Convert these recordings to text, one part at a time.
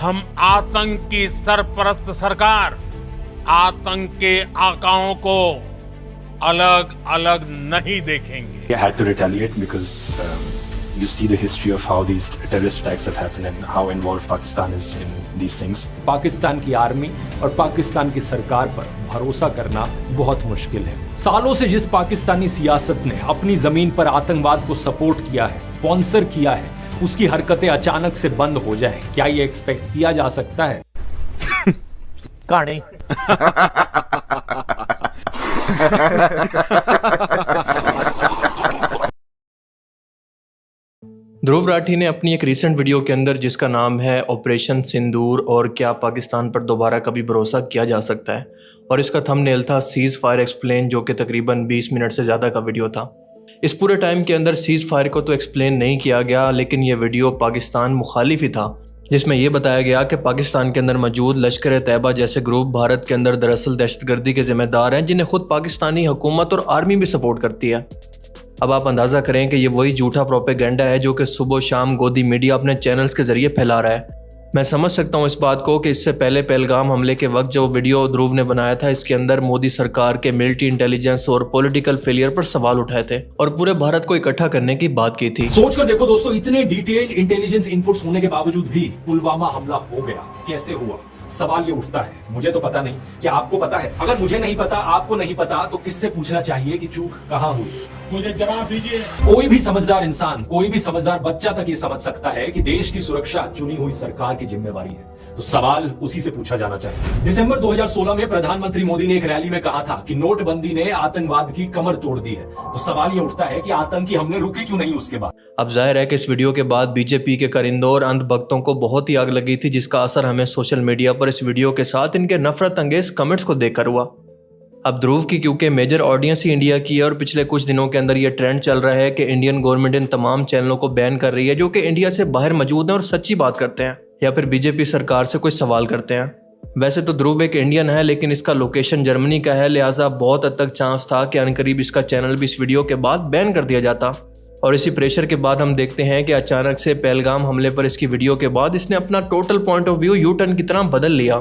हम आतंक की सरपरस्त सरकार, आतंक के आकाओं को अलग अलग नहीं देखेंगे। I had to retaliate because you see the history of how these terrorist attacks have happened and how involved Pakistan is in these things. Pakistan की आर्मी और पाकिस्तान की सरकार पर भरोसा करना बहुत मुश्किल है। सालों से जिस पाकिस्तानी सियासत ने अपनी जमीन पर आतंकवाद को सपोर्ट किया है, स्पॉन्सर किया है, उसकी हरकतें अचानक से बंद हो जाए, क्या ये एक्सपेक्ट किया जा सकता है? कहानी ध्रुव राठी ने अपनी एक रीसेंट वीडियो के अंदर, जिसका नाम है ऑपरेशन सिंदूर और क्या पाकिस्तान पर दोबारा कभी भरोसा किया जा सकता है, और इसका थंबनेल था सीज फायर एक्सप्लेन, जो कि तकरीबन 20 मिनट से ज़्यादा का वीडियो था। इस पूरे टाइम के अंदर सीज फायर को तो एक्सप्लेन नहीं किया गया, लेकिन ये वीडियो पाकिस्तान मुखालिफ ही था, जिसमें यह बताया गया कि पाकिस्तान के अंदर मौजूद लश्कर तैयबा जैसे ग्रुप भारत के अंदर दरअसल दहशतगर्दी के जिम्मेदार हैं, जिन्हें खुद पाकिस्तानी हुकूमत और आर्मी भी सपोर्ट करती है। अब आप अंदाज़ा करें कि ये वही झूठा प्रोपेगेंडा है जो कि सुबह शाम गोदी मीडिया अपने चैनल्स के ज़रिए फैला रहा है। मैं समझ सकता हूँ इस बात को कि इससे पहले पहलगाम हमले के वक्त जो वीडियो ध्रुव ने बनाया था, इसके अंदर मोदी सरकार के मिलिट्री इंटेलिजेंस और पॉलिटिकल फेलियर पर सवाल उठाए थे और पूरे भारत को इकट्ठा करने की बात की थी। सोचकर देखो दोस्तों, इतने डिटेल्ड इंटेलिजेंस इनपुट्स होने के बावजूद भी पुलवामा हमला हो गया, कैसे हुआ? सवाल ये उठता है, मुझे तो पता नहीं, क्या आपको पता है? अगर मुझे नहीं पता, आपको नहीं पता, तो किससे पूछना चाहिए कि चूक कहां हुई? मुझे जवाब दीजिए। कोई भी समझदार इंसान, कोई भी समझदार बच्चा तक ये समझ सकता है कि देश की सुरक्षा चुनी हुई सरकार की जिम्मेवारी है, तो सवाल उसी से पूछा जाना चाहिए। दिसंबर 2016 में प्रधानमंत्री मोदी ने एक रैली में कहा था कि नोटबंदी ने आतंकवाद की कमर तोड़ दी है, तो सवाल ये उठता है कि आतंकी हमले रुके क्यों नहीं उसके बाद? अब जाहिर है कि इस वीडियो के बाद बीजेपी के करिंदों और अंधभक्तों को बहुत ही आग लगी थी, जिसका असर हमें सोशल मीडिया पर इस वीडियो के साथ इनके नफरत अंगेज कमेंट्स को देखकर हुआ। अब ध्रुव की क्योंकि मेजर ऑडियंस ही इंडिया की है और पिछले कुछ दिनों के अंदर ये ट्रेंड चल रहा है कि इंडियन गवर्नमेंट इन तमाम चैनलों को बैन कर रही है जो कि इंडिया से बाहर मौजूद हैं और सच्ची बात करते हैं या फिर बीजेपी सरकार से कोई सवाल करते हैं। वैसे तो ध्रुव एक इंडियन है, लेकिन इसका लोकेशन जर्मनी का है, लिहाजा बहुत हद तक चांस था कि अनकरीब इसका चैनल भी इस वीडियो के बाद बैन कर दिया जाता। और इसी प्रेशर के बाद हम देखते हैं कि अचानक से पहलगाम हमले पर इसकी वीडियो के बाद इसने अपना total point of view U turn की तरह बदल लिया,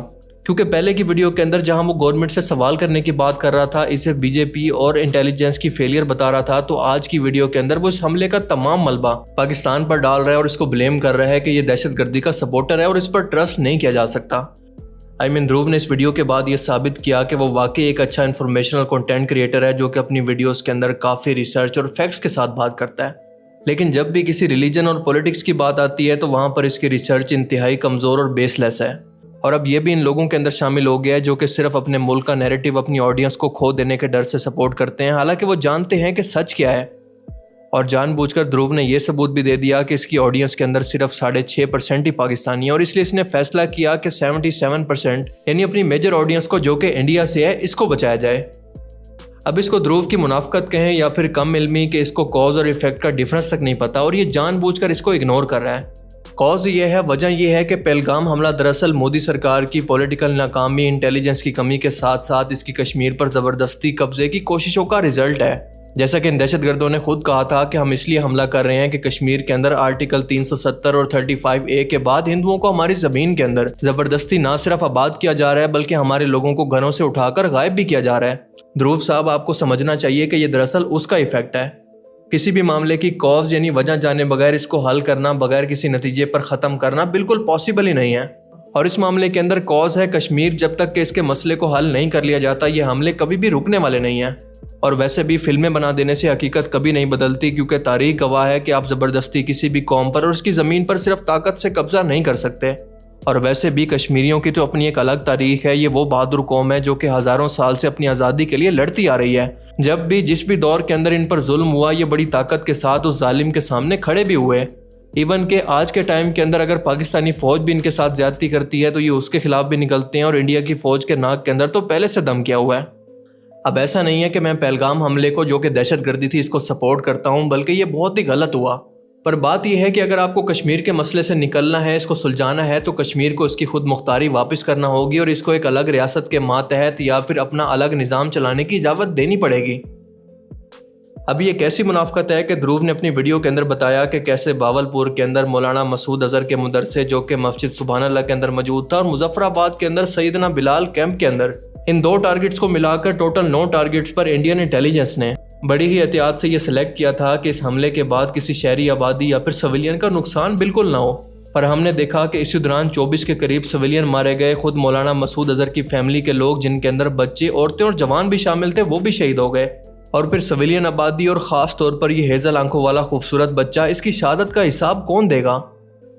क्योंकि पहले की वीडियो के अंदर जहां वो गवर्नमेंट से सवाल करने की बात कर रहा था, इसे बीजेपी और इंटेलिजेंस की फेलियर बता रहा था, तो आज की वीडियो के अंदर वो इस हमले का तमाम मलबा पाकिस्तान पर डाल रहा है और इसको ब्लेम कर रहा है कि ये दहशतगर्दी का सपोर्टर है और इस पर ट्रस्ट नहीं किया जा सकता। ध्रुव ने इस वीडियो के बाद ये साबित किया कि वो वाकई एक अच्छा इन्फॉर्मेशनल कंटेंट क्रिएटर है जो कि अपनी वीडियोस के अंदर काफ़ी रिसर्च और फैक्ट्स के साथ बात करता है, लेकिन जब भी किसी रिलीजन और पॉलिटिक्स की बात आती है तो वहाँ पर इसकी रिसर्च इंतहाई कमज़ोर और बेसलेस है। और अब ये भी इन लोगों के अंदर शामिल हो गया है जो कि सिर्फ अपने मुल्क का नैरेटिव अपनी ऑडियंस को खो देने के डर से सपोर्ट करते हैं, हालांकि वो जानते हैं कि सच क्या है। और जानबूझकर ध्रुव ने यह सबूत भी दे दिया कि इसकी ऑडियंस के अंदर सिर्फ 6.5% ही पाकिस्तानी है और इसलिए इसने फैसला किया कि 77% यानी अपनी मेजर ऑडियंस को जो कि इंडिया से है, इसको बचाया जाए। अब इसको ध्रुव की मुनाफकत कहें या फिर कम इल्मी कि इसको कॉज और इफेक्ट का डिफरेंस तक नहीं पता और ये जानबूझकर इसको इग्नोर कर रहा है। कॉज ये है, वजह यह है कि पहलगाम हमला दरअसल मोदी सरकार की पॉलिटिकल नाकामी, इंटेलिजेंस की कमी के साथ साथ इसकी कश्मीर पर ज़बरदस्ती कब्जे की कोशिशों का रिजल्ट है। जैसा कि इन दहशतगर्दों ने खुद कहा था कि हम इसलिए हमला कर रहे हैं कि कश्मीर के अंदर आर्टिकल 370 और 35A के बाद हिंदुओं को हमारी ज़मीन के अंदर ज़बरदस्ती ना सिर्फ आबाद किया जा रहा है बल्कि हमारे लोगों को घरों से उठाकर गायब भी किया जा रहा है। ध्रुव साहब, आपको समझना चाहिए कि ये दरअसल उसका इफेक्ट है। किसी भी मामले की कॉज यानी वजह जाने बगैर इसको हल करना, बगैर किसी नतीजे पर ख़त्म करना बिल्कुल पॉसिबल ही नहीं है। और इस मामले के अंदर कॉज है कश्मीर। जब तक कि इसके मसले को हल नहीं कर लिया जाता, ये हमले कभी भी रुकने वाले नहीं हैं। और वैसे भी फिल्में बना देने से हकीकत कभी नहीं बदलती, क्योंकि तारीख गवाह है कि आप ज़बरदस्ती किसी भी कौम पर और उसकी ज़मीन पर सिर्फ ताकत से कब्जा नहीं कर सकते। और वैसे भी कश्मीरियों की तो अपनी एक अलग तारीख है। ये वो बहादुर कौम है जो कि हज़ारों साल से अपनी आज़ादी के लिए लड़ती आ रही है। जब भी जिस भी दौर के अंदर इन पर जुल्म हुआ, ये बड़ी ताकत के साथ उस जालिम के सामने खड़े भी हुए। इवन के आज के टाइम के अंदर अगर पाकिस्तानी फ़ौज भी इनके साथ ज़्यादती करती है तो ये उसके खिलाफ भी निकलते हैं और इंडिया की फ़ौज के नाक के अंदर तो पहले से दम किया हुआ है। अब ऐसा नहीं है कि मैं पहलगाम हमले को, जो कि दहशतगर्दी थी, इसको सपोर्ट करता हूँ, बल्कि ये बहुत ही गलत हुआ। पर बात यह है कि अगर आपको कश्मीर के मसले से निकलना है, इसको सुलझाना है, तो कश्मीर को इसकी खुद मुख्तारी वापस करना होगी और इसको एक अलग रियासत के मातहत या फिर अपना अलग निज़ाम चलाने की इजाज़त देनी पड़ेगी। अब ये कैसी मुनाफकत है कि ध्रुव ने अपनी वीडियो के अंदर बताया कि कैसे बावलपुर के अंदर मौलाना मसूद अजहर के मदरसे जो कि मस्जिद सुभान अल्लाह के अंदर मौजूद था और मुजफ्फराबाद के अंदर सैयदना बिलाल कैंप के अंदर, इन 2 टारगेट्स को मिलाकर टोटल 9 टारगेट्स पर इंडियन इंटेलिजेंस ने बड़ी ही एहतियात से यह सिलेक्ट किया था कि इस हमले के बाद किसी शहरी आबादी या फिर सिविलियन का नुकसान बिल्कुल ना हो। पर हमने देखा कि इसी दौरान 24 के करीब सिविलियन मारे गए। खुद मौलाना मसूद अजहर की फैमिली के लोग, जिनके अंदर बच्चे, औरतें और जवान भी शामिल थे, वो भी शहीद हो गए। और फिर सिविलियन आबादी और ख़ास तौर पर ये हेज़ल आंखों वाला खूबसूरत बच्चा, इसकी शहादत का हिसाब कौन देगा?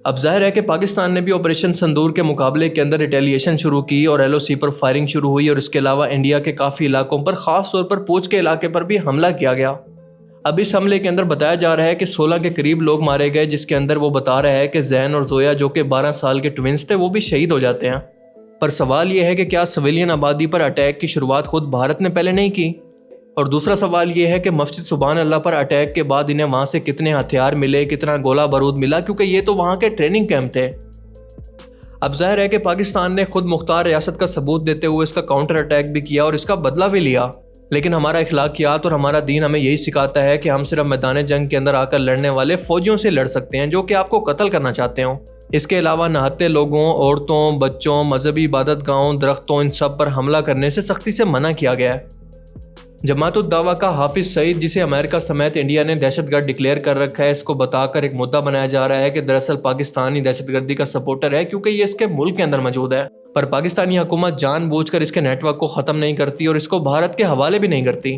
अब जाहिर है कि पाकिस्तान ने भी ऑपरेशन संदूर के मुकाबले के अंदर रिटेलिएशन शुरू की और LOC पर फायरिंग शुरू हुई और इसके अलावा इंडिया के काफ़ी इलाकों पर, ख़ास तौर पर पूंछ के इलाके पर भी हमला किया गया। अब इस हमले के अंदर बताया जा रहा है कि 16 के करीब लोग मारे गए, जिसके अंदर वो बता रहा है कि जैन और जोया जो कि 12 साल के ट्विंस थे, वो भी शहीद हो जाते हैं। पर सवाल ये है कि क्या सिविलियन आबादी पर अटैक की शुरुआत खुद भारत ने पहले नहीं की? और दूसरा सवाल ये है कि मस्जिद सुभान अल्लाह पर अटैक के बाद इन्हें वहाँ से कितने हथियार मिले, कितना गोला बारूद मिला, क्योंकि ये तो वहाँ के ट्रेनिंग कैंप थे। अब जाहिर है कि पाकिस्तान ने खुद मुख्तार रियासत का सबूत देते हुए इसका काउंटर अटैक भी किया और इसका बदला भी लिया। लेकिन हमारा इखलाकियात और हमारा दीन हमें यही सिखाता है कि हम सिर्फ मैदान जंग के अंदर आकर लड़ने वाले फौजियों से लड़ सकते हैं जो कि आपको कत्ल करना चाहते हो। इसके अलावा नहाते लोगों, औरतों, बच्चों, मजहबी इबादत गाहों, दरख्तों, इन सब पर हमला करने से सख्ती से मना किया गया है। जमातुद दावा का हाफिज सईद, जिसे अमेरिका समेत इंडिया ने दहशतगर्द डिक्लेयर कर रखा है, इसको बताकर एक मुद्दा बनाया जा रहा है कि दरअसल पाकिस्तान ही दहशतगर्दी का सपोर्टर है क्योंकि ये इसके मुल्क के अंदर मौजूद है। पर पाकिस्तानी हुकूमत जानबूझकर इसके नेटवर्क को ख़त्म नहीं करती और इसको भारत के हवाले भी नहीं करती।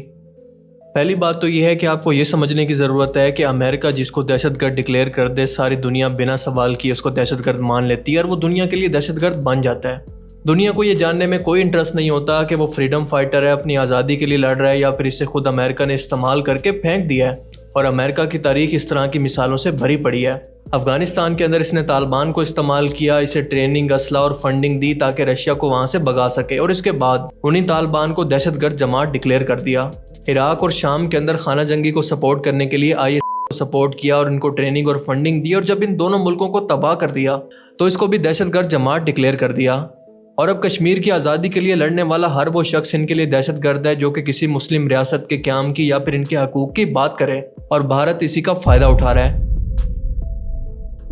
पहली बात तो यह है कि आपको ये समझने की ज़रूरत है कि अमेरिका जिसको दहशतगर्द डिक्लेयर कर दे, सारी दुनिया बिना सवाल किए उसको दहशतगर्द मान लेती है और वो दुनिया के लिए दहशतगर्द बन जाता है। दुनिया को ये जानने में कोई इंटरेस्ट नहीं होता कि वो फ्रीडम फाइटर है, अपनी आज़ादी के लिए लड़ रहा है, या फिर इसे खुद अमेरिका ने इस्तेमाल करके फेंक दिया है। और अमेरिका की तारीख इस तरह की मिसालों से भरी पड़ी है। अफगानिस्तान के अंदर इसने तालिबान को इस्तेमाल किया, इसे ट्रेनिंग, असला और फंडिंग दी ताकि रशिया को वहाँ से भगा सके, और इसके बाद उन्हीं तालिबान को दहशतगर्द जमात डिक्लेयर कर दिया। इराक और शाम के अंदर खाना जंगी को सपोर्ट करने के लिए IS को सपोर्ट किया और इनको ट्रेनिंग और फंडिंग दी, और जब इन दोनों मुल्कों को तबाह कर दिया तो इसको भी दहशतगर्द जमात डिक्लेयर कर दिया। और अब कश्मीर की आज़ादी के लिए लड़ने वाला हर वो शख्स इनके लिए दहशतगर्द है जो कि किसी मुस्लिम रियासत के क़याम की या फिर इनके हकूक़ की बात करे, और भारत इसी का फ़ायदा उठा रहा है।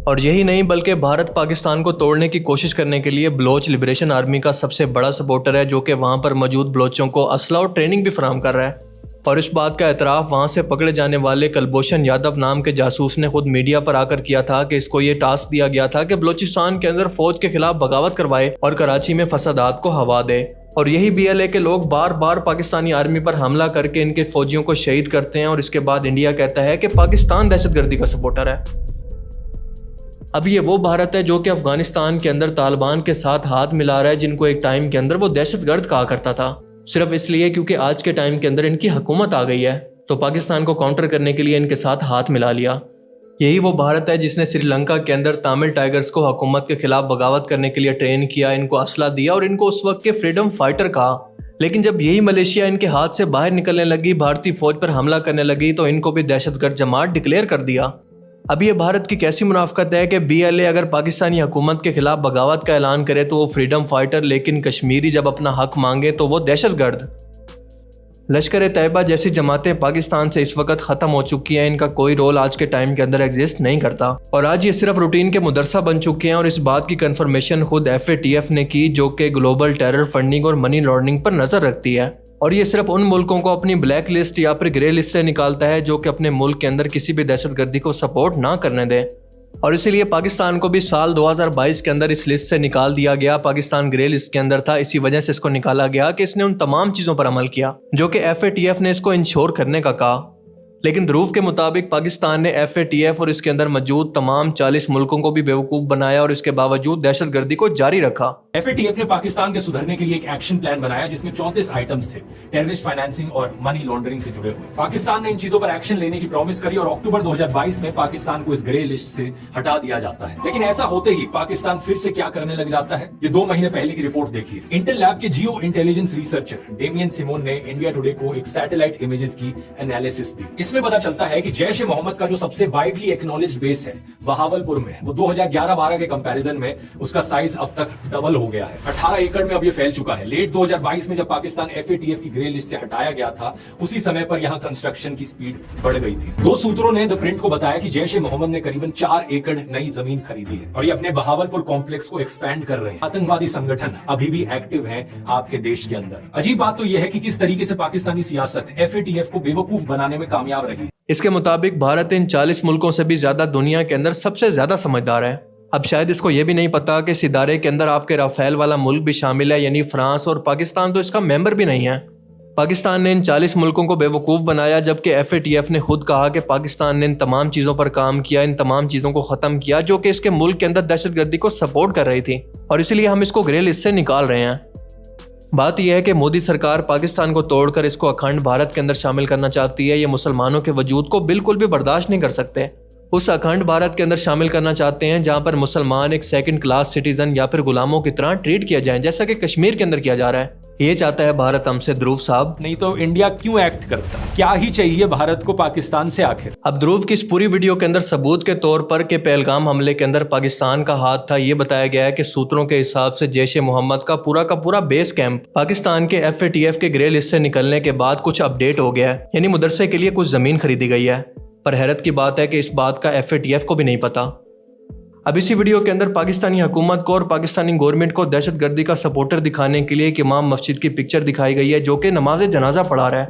और यही नहीं बल्कि भारत पाकिस्तान को तोड़ने की कोशिश करने के लिए बलोच लिबरेशन आर्मी का सबसे बड़ा सपोर्टर है, जो कि वहाँ पर मौजूद बलोचों को असला और ट्रेनिंग भी फराहम कर रहा है। और इस बात का एतराफ़ वहाँ से पकड़े जाने वाले कुलभूषण यादव नाम के जासूस ने खुद मीडिया पर आकर किया था कि इसको ये टास्क दिया गया था कि बलूचिस्तान के अंदर फौज के खिलाफ बगावत करवाए और कराची में फसादात को हवा दे। और यही BLA के लोग बार बार पाकिस्तानी आर्मी पर हमला करके इनके फौजियों को शहीद करते हैं, और इसके बाद इंडिया कहता है कि पाकिस्तान दहशतगर्दी का सपोर्टर है। अब ये वो भारत है जो कि अफगानिस्तान के अंदर तालिबान के साथ हाथ मिला रहा है, जिनको एक टाइम के अंदर वो दहशतगर्द कहा करता था, सिर्फ इसलिए क्योंकि आज के टाइम के अंदर इनकी हुकूमत आ गई है तो पाकिस्तान को काउंटर करने के लिए इनके साथ हाथ मिला लिया। यही वो भारत है जिसने श्रीलंका के अंदर तमिल टाइगर्स को हुकूमत के खिलाफ बगावत करने के लिए ट्रेन किया, इनको असला दिया और इनको उस वक्त के फ्रीडम फाइटर कहा। लेकिन जब यही मलेशिया इनके हाथ से बाहर निकलने लगी, भारतीय फौज पर हमला करने लगी, तो इनको भी दहशतगर्द जमात डिक्लेयर कर दिया। अब ये भारत की कैसी मुनाफकत है कि BLA अगर पाकिस्तानी हुकूमत के खिलाफ बगावत का ऐलान करे तो वो फ्रीडम फाइटर, लेकिन कश्मीरी जब अपना हक मांगे तो वो दहशतगर्द। लश्कर तैयबा जैसी जमातें पाकिस्तान से इस वक्त ख़त्म हो चुकी हैं, इनका कोई रोल आज के टाइम के अंदर एग्जिस्ट नहीं करता और आज ये सिर्फ रूटीन के मुदरसा बन चुके हैं। और इस बात की कंफर्मेशन खुद FATF ने की, जो कि ग्लोबल टेरर फंडिंग और मनी लॉन्ड्रिंग पर नज़र रखती है। और ये सिर्फ उन मुल्कों को अपनी ब्लैक लिस्ट या फिर ग्रे लिस्ट से निकालता है जो कि अपने मुल्क के अंदर किसी भी दहशतगर्दी को सपोर्ट ना करने दे। और इसीलिए पाकिस्तान को भी साल 2022 के अंदर इस लिस्ट से निकाल दिया गया। पाकिस्तान ग्रे लिस्ट के अंदर था, इसी वजह से इसको निकाला गया कि इसने उन तमाम चीज़ों पर अमल किया जो कि FATF ने इसको इंश्योर करने का कहा। लेकिन ध्रुव के मुताबिक पाकिस्तान ने FATF और इसके अंदर मौजूद तमाम 40 मुल्कों को भी बेवकूफ़ बनाया और इसके बावजूद दहशतगर्दी को जारी रखा। FATF ने पाकिस्तान के सुधरने के लिए एक एक्शन प्लान बनाया जिसमें 34 आइटम्स थे टेररिस्ट फाइनेंसिंग और मनी लॉन्ड्रिंग से जुड़े हुए। पाकिस्तान ने इन चीजों पर एक्शन लेने की प्रॉमिस करी और अक्टूबर 2022 में पाकिस्तान को इस ग्रे लिस्ट से हटा दिया जाता है। लेकिन ऐसा होते ही पाकिस्तान फिर से क्या करने लग जाता है, ये 2 महीने पहले की रिपोर्ट देखिए। इंटेल लैब के जियो इंटेलिजेंस रिसर्चर डेमियन सिमोन ने इंडिया टुडे को एक सैटेलाइट इमेजेस की एनालिसिस दी। इस इसमें पता चलता है कि जैश ए मोहम्मद का जो सबसे वाइडली एक्नॉलेज्ड बेस है बहावलपुर में, वो 2011-12 के कंपैरिजन में उसका साइज अब तक डबल हो गया है। 18 एकड़ में अब ये फैल चुका है। लेट 2022 में जब पाकिस्तान FATF की ग्रे लिस्ट से हटाया गया था, उसी समय पर यहाँ कंस्ट्रक्शन की स्पीड बढ़ गई थी। दो सूत्रों ने द प्रिंट को बताया कि जैश ए मोहम्मद ने करीबन 4 एकड़ नई जमीन खरीदी है और ये अपने बहावलपुर कॉम्प्लेक्स को एक्सपैंड कर रहे हैं। आतंकवादी संगठन अभी भी एक्टिव है आपके देश के अंदर। अजीब बात तो यह है कि किस तरीके से पाकिस्तानी सियासत FATF को बेवकूफ बनाने में कामयाब रही। इसके मुताबिक भारत इन 40 मुल्कों से भी ज्यादा दुनिया के अंदर सबसे ज्यादा समझदार है। अब शायद इसको यह भी नहीं पता कि इस इदारे के अंदर आपके राफेल वाला मुल्क भी शामिल है, यानी फ्रांस, और पाकिस्तान तो इसका मेंबर भी नहीं है। पाकिस्तान ने इन 40 मुल्कों को बेवकूफ़ बनाया, जबकि FATF ने खुद कहा कि पाकिस्तान ने इन तमाम चीज़ों पर काम किया, इन तमाम चीज़ों को ख़त्म किया जो कि इसके मुल्क के अंदर दहशतगर्दी को सपोर्ट कर रही थी, और इसलिए हम इसको ग्रे लिस्ट से निकाल रहे हैं। बात यह है कि मोदी सरकार पाकिस्तान को तोड़कर इसको अखंड भारत के अंदर शामिल करना चाहती है। ये मुसलमानों के वजूद को बिल्कुल भी बर्दाश्त नहीं कर सकते। उस अखंड भारत के अंदर शामिल करना चाहते हैं जहां पर मुसलमान एक सेकंड क्लास सिटीजन या फिर गुलामों की तरह ट्रीट किया जाए, जैसा कि कश्मीर के अंदर किया जा रहा है। ये चाहता है भारत हमसे, ध्रुव साहब। नहीं तो इंडिया क्यों एक्ट करता? क्या ही चाहिए भारत को पाकिस्तान से आखिर? अब ध्रुव की इस पूरी वीडियो के अंदर सबूत के तौर पर के पहलगाम हमले के अंदर पाकिस्तान का हाथ था, ये बताया गया है कि सूत्रों के हिसाब से जैश ए मोहम्मद का पूरा बेस कैंप पाकिस्तान के FATF के ग्रे लिस्ट से निकलने के बाद कुछ अपडेट हो गया है, यानी मदरसे के लिए कुछ जमीन खरीदी गई है। पर हैरत की बात है कि इस बात का FATF को भी नहीं पता। अब इसी वीडियो के अंदर पाकिस्तानी हुकूमत को और पाकिस्तानी गवर्नमेंट को दहशतगर्दी का सपोर्टर दिखाने के लिए एक इमाम मस्जिद की पिक्चर दिखाई गई है जो कि नमाज जनाजा पढ़ा रहा है,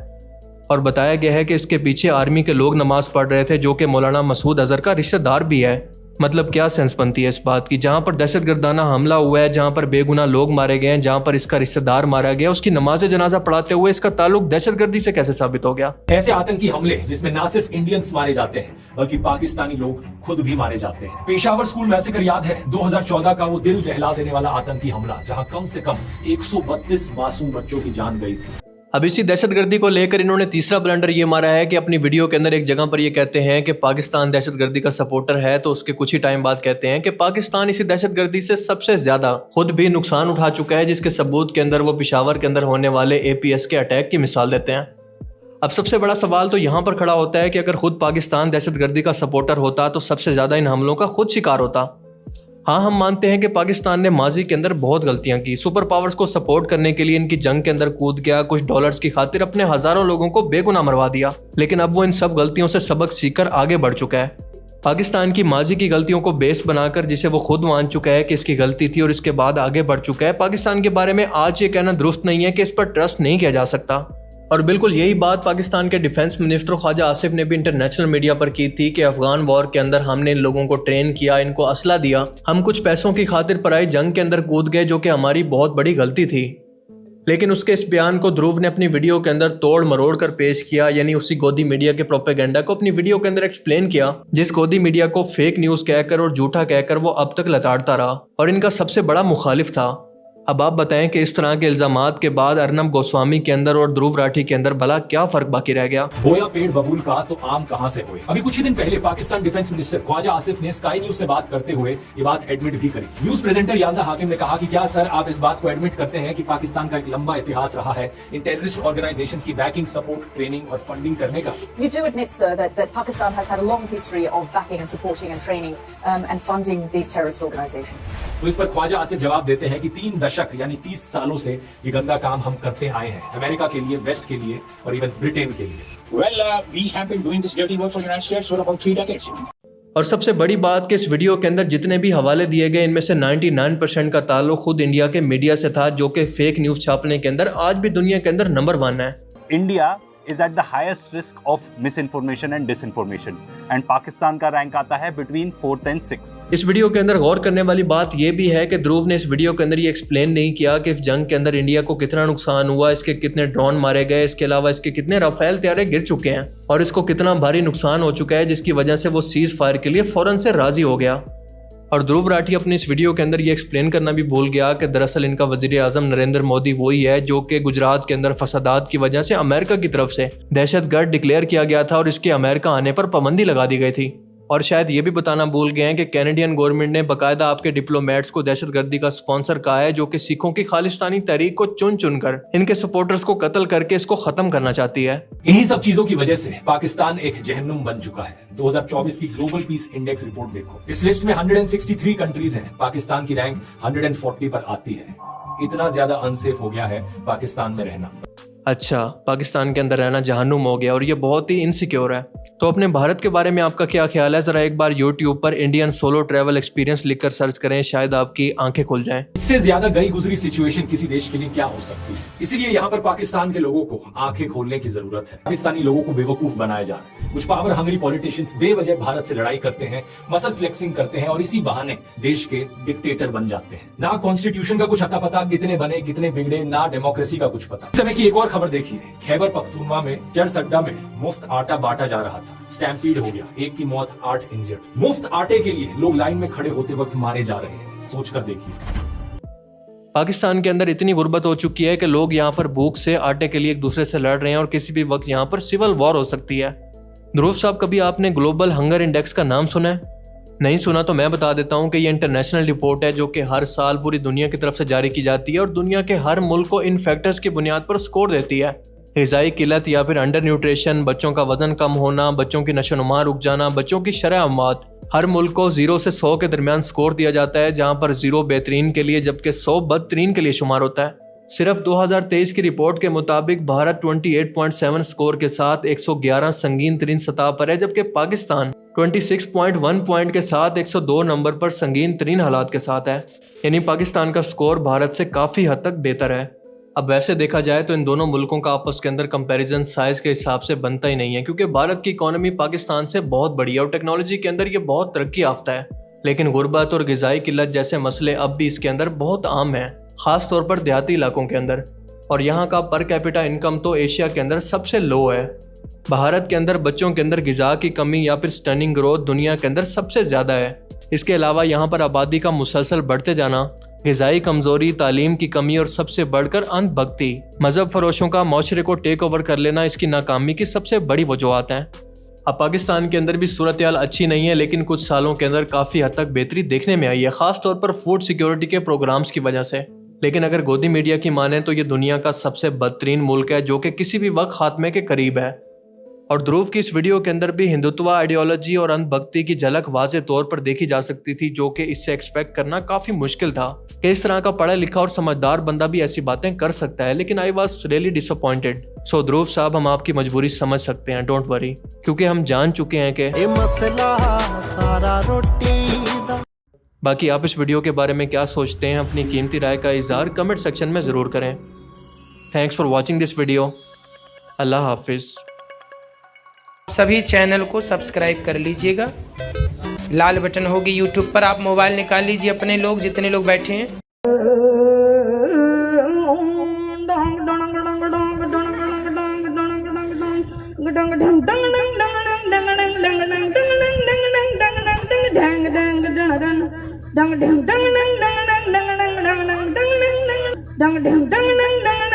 और बताया गया है कि इसके पीछे आर्मी के लोग नमाज पढ़ रहे थे जो कि मौलाना मसूद अजहर का रिश्तेदार भी है। मतलब क्या सेंस बनती है इस बात की, जहां पर दहशतगर्दाना हमला हुआ है, जहां पर बेगुनाह लोग मारे गए हैं, जहां पर इसका रिश्तेदार मारा गया, उसकी नमाज जनाजा पढ़ाते हुए इसका ताल्लुक दहशतगर्दी से कैसे साबित हो गया? ऐसे आतंकी हमले जिसमें ना सिर्फ इंडियन्स मारे जाते हैं बल्कि पाकिस्तानी लोग खुद भी मारे जाते हैं। पेशावर स्कूल मैसेकर याद है 2014 का वो दिल दहला देने वाला आतंकी हमला, जहां कम से कम 132 मासूम बच्चों की जान गई थी। अब इसी दहशतगर्दी को लेकर इन्होंने तीसरा ब्लंडर ये मारा है कि अपनी वीडियो के अंदर एक जगह पर ये कहते हैं कि पाकिस्तान दहशतगर्दी का सपोर्टर है, तो उसके कुछ ही टाइम बाद कहते हैं कि पाकिस्तान इसी दहशतगर्दी से सबसे ज्यादा खुद भी नुकसान उठा चुका है, जिसके सबूत के अंदर वो पेशावर के अंदर होने वाले APS के अटैक की मिसाल देते हैं। अब सबसे बड़ा सवाल तो यहाँ पर खड़ा होता है कि अगर खुद पाकिस्तान दहशतगर्दी का सपोर्टर होता तो सबसे ज्यादा इन हमलों का खुद शिकार होता। हाँ, हम मानते हैं कि पाकिस्तान ने माजी के अंदर बहुत गलतियां की, सुपर पावर्स को सपोर्ट करने के लिए इनकी जंग के अंदर कूद गया, कुछ डॉलर्स की खातिर अपने हजारों लोगों को बेगुनाह मरवा दिया, लेकिन अब वो इन सब गलतियों से सबक सीखकर आगे बढ़ चुका है। पाकिस्तान की माजी की गलतियों को बेस बनाकर, जिसे वो खुद मान चुका है कि इसकी गलती थी और इसके बाद आगे बढ़ चुका है, पाकिस्तान के बारे में आज ये कहना दुरुस्त नहीं है कि इस पर ट्रस्ट नहीं किया जा सकता। और बिल्कुल यही बात पाकिस्तान के डिफेंस मिनिस्टर ख्वाजा आसिफ ने भी इंटरनेशनल मीडिया पर की थी कि अफगान वॉर के अंदर हमने इन लोगों को ट्रेन किया, इनको असला दिया, हम कुछ पैसों की खातिर पराई जंग के अंदर कूद गए, जो कि हमारी बहुत बड़ी गलती थी। लेकिन उसके इस बयान को ध्रुव ने अपनी वीडियो के अंदर तोड़ मरोड़ कर पेश किया, यानी उसी गोदी मीडिया के प्रोपेगेंडा को अपनी वीडियो के अंदर एक्सप्लेन किया, जिस गोदी मीडिया को फेक न्यूज़ कहकर और झूठा कहकर वो अब तक लताड़ता रहा और इनका सबसे बड़ा मुखालिफ था। अब आप बताएं कि इस तरह के इल्जामात के बाद अर्नब गोस्वामी के अंदर और ध्रुव राठी के अंदर भला क्या फर्क बाकी रह गया? बोया पेड़ बबूल का तो आम कहां से हुए? अभी कुछ ही दिन पहले पाकिस्तान डिफेंस मिनिस्टर ख्वाजा आसिफ ने स्काई न्यूज से बात करते हुए ये बात एडमिट भी करी। न्यूज प्रेजेंटर याल्दा हाकिम ने कहा कि क्या सर आप इस बात को एडमिट करते हैं कि पाकिस्तान का एक लंबा इतिहास रहा है इन टेररिस्ट ऑर्गेनाइजेशंस की बैकिंग, सपोर्ट, ट्रेनिंग और फंडिंग करने का? You do admit, sir, that Pakistan has had a long history of backing and supporting and training and funding these terrorist organizations. तो इस पर ख्वाजा आसिफ जवाब देते हैं कि 3 दशक यानी 30 सालों से ये गंदा काम हम करते आए हैं, अमेरिका के लिए, वेस्ट के लिए और इवन ब्रिटेन के लिए। Well, we have been doing this dirty work for United States for about 3 decades. और सबसे बड़ी बात कि इस वीडियो के अंदर जितने भी हवाले दिए गए इनमें से 99% का ताल्लुक खुद इंडिया के मीडिया से था, जो कि फेक न्यूज छापने के अंदर आज भी दुनिया के अंदर नंबर 1 है। India is at the highest risk of misinformation and disinformation and Pakistan का रैंक आता है between 4th and 6th। इस वीडियो के अंदर गौर करने वाली बात यह भी है कि ध्रुव ने इस वीडियो के अंदर ये एक्सप्लेन नहीं किया कि इस जंग के अंदर इंडिया को कितना नुकसान हुआ, इसके कितने ड्रोन मारे गए, इसके अलावा इसके कितने राफेल तैयारे गिर चुके हैं और इसको कितना भारी नुकसान हो चुका है, जिसकी वजह से वो सीज फायर के लिए फौरन से राजी हो गया। और ध्रुव राठी अपनी इस वीडियो के अंदर ये एक्सप्लेन करना भी भूल गया कि दरअसल इनका वजीर आजम नरेंद्र मोदी वही है जो कि गुजरात के अंदर फसादात की वजह से अमेरिका की तरफ से दहशतगर्द डिक्लेयर किया गया था और इसके अमेरिका आने पर पाबंदी लगा दी गई थी। और शायद ये भी बताना भूल गए हैं कि कैनेडियन गवर्नमेंट ने बाकायदा आपके डिप्लोमेट्स को दहशतगर्दी का स्पॉन्सर कहा है, जो कि सिखों की खालिस्तानी तहरीक को चुन चुनकर इनके सपोर्टर्स को कत्ल करके इसको खत्म करना चाहती है। इन्हीं सब चीजों की वजह से पाकिस्तान एक जहन्नुम बन चुका है। 2024 की ग्लोबल पीस इंडेक्स रिपोर्ट देखो, इस लिस्ट में 163 कंट्रीज हैं, पाकिस्तान की रैंक 140 पर आती है। इतना ज्यादा अनसेफ हो गया है पाकिस्तान में रहना। अच्छा, पाकिस्तान के अंदर रहना जहन्नुम हो गया और ये बहुत ही इनसिक्योर है। तो अपने भारत के बारे में आपका क्या ख्याल है? जरा एक बार YouTube पर इंडियन सोलो ट्रैवल एक्सपीरियंस लिखकर सर्च करें, शायद आपकी आंखें खुल जाएं। इससे ज्यादा गई गुजरी सिचुएशन किसी देश के लिए क्या हो सकती है? इसीलिए यहाँ पर पाकिस्तान के लोगों को आंखें खोलने की जरूरत है। पाकिस्तानी लोगों को बेवकूफ बनाया जा रहा है। कुछ पावर हंगरी पॉलिटिशियंस बेवजह भारत से लड़ाई करते हैं, मसल फ्लेक्सिंग करते हैं और इसी बहाने देश के डिक्टेटर बन जाते हैं। ना कॉन्स्टिट्यूशन का कुछ अता पता, कितने बने कितने बिगड़े, ना डेमोक्रेसी का कुछ पता। इस समय की एक और खबर देखिए, खैबर पख्तूनवा में चर्च अड्डा में मुफ्त आटा बांटा जा रहा था, स्टैम्पीड हो गया, एक की मौत 8 इंजर्ड। मुफ्त आटे के लिए लोग लाइन में खड़े होते वक्त मारे जा रहे हैं, सोचकर देखिए। पाकिस्तान के अंदर इतनी गुर्बत हो चुकी है कि लोग यहाँ पर भूख से आटे के लिए एक दूसरे से लड़ रहे हैं और किसी भी वक्त यहाँ पर सिविल वॉर हो सकती है। ध्रुव साहब, कभी आपने ग्लोबल हंगर इंडेक्स का नाम सुना है? नहीं सुना तो मैं बता देता हूँ कि ये इंटरनेशनल रिपोर्ट है जो कि हर साल पूरी दुनिया की तरफ से जारी की जाती है और दुनिया के हर मुल्क को इन फैक्टर्स की बुनियाद पर स्कोर देती है। ग़िज़ाई किल्लत या फिर अंडर न्यूट्रिशन, बच्चों का वजन कम होना, बच्चों की नशोनुमा रुक जाना, बच्चों की शरह अमवात, हर मुल्क को 0 से 100 के दरमियान स्कोर दिया जाता है, जहां पर 0 बेहतरीन के लिए जबकि 100 बदतरीन के लिए शुमार होता है। सिर्फ 2023 की रिपोर्ट के मुताबिक भारत 28.7 स्कोर के साथ 111 संगीन तरीन सतह पर है, जबकि पाकिस्तान 26.1 पॉइंट के साथ 102 नंबर पर संगीन तरीन हालात के साथ है। यानी पाकिस्तान का स्कोर भारत से काफ़ी हद तक बेहतर है। अब वैसे देखा जाए तो इन दोनों मुल्कों का आपस के अंदर कंपैरिजन साइज के हिसाब से बनता ही नहीं है, क्योंकि भारत की इकोनॉमी पाकिस्तान से बहुत बड़ी है और टेक्नोलॉजी के अंदर ये बहुत तरक्की याफ्ता है। लेकिन गुर्बत और ग़िज़ाई किल्लत जैसे मसले अब भी इसके अंदर बहुत आम हैं, ख़ास तौर पर देहाती इलाकों के अंदर। और यहाँ का पर कैपिटा इनकम तो एशिया के अंदर सबसे लो है। भारत के अंदर बच्चों के अंदर ग़िज़ा की कमी या फिर स्टनिंग ग्रोथ दुनिया के अंदर सबसे ज़्यादा है। इसके अलावा यहाँ पर आबादी का मुसलसल बढ़ते जाना, ग़िज़ाई कमज़ोरी, तालीम की कमी और सबसे बढ़कर अंधभक्ति, मज़हब फरोशों का माशरे को टेक ओवर कर लेना इसकी नाकामी की सबसे बड़ी वजूहात हैं। अब पाकिस्तान के अंदर भी सूरत हाल अच्छी नहीं है, लेकिन कुछ सालों के अंदर काफ़ी हद तक बेहतरी देखने में आई है, ख़ास तौर पर फूड सिक्योरिटी के प्रोग्राम्स की वजह से। लेकिन अगर गोदी मीडिया की माने तो ये दुनिया का सबसे बदतरीन मुल्क है जो कि किसी भी वक्त खात्मे के करीब है। और ध्रुव की इस वीडियो के अंदर भी हिंदुत्व आइडियोलॉजी और अंधभक्ति की झलक वाज़े तौर पर देखी जा सकती थी, जो कि इससे एक्सपेक्ट करना काफ़ी मुश्किल था कि इस तरह का पढ़ा लिखा और समझदार बंदा भी ऐसी बातें कर सकता है। लेकिन आई वॉज रियली डिसअपॉइंटेड। सो ध्रुव साहब, हम आपकी मजबूरी समझ सकते हैं, डोंट वरी, क्योंकि हम जान चुके हैं कि बाकी आप इस वीडियो के बारे में क्या सोचते हैं, अपनी कीमती राय का इज़हार कमेंट सेक्शन में ज़रूर करें। Thanks for watching this video. अल्लाह हाफिज़। सभी चैनल को सब्सक्राइब कर लीजिएगा, लाल बटन होगी यूट्यूब पर, आप मोबाइल निकाल लीजिए अपने लोग जितने लोग बैठे हैं। dang dang dang dang dang dang dang dang dang dang dang dang dang dang dang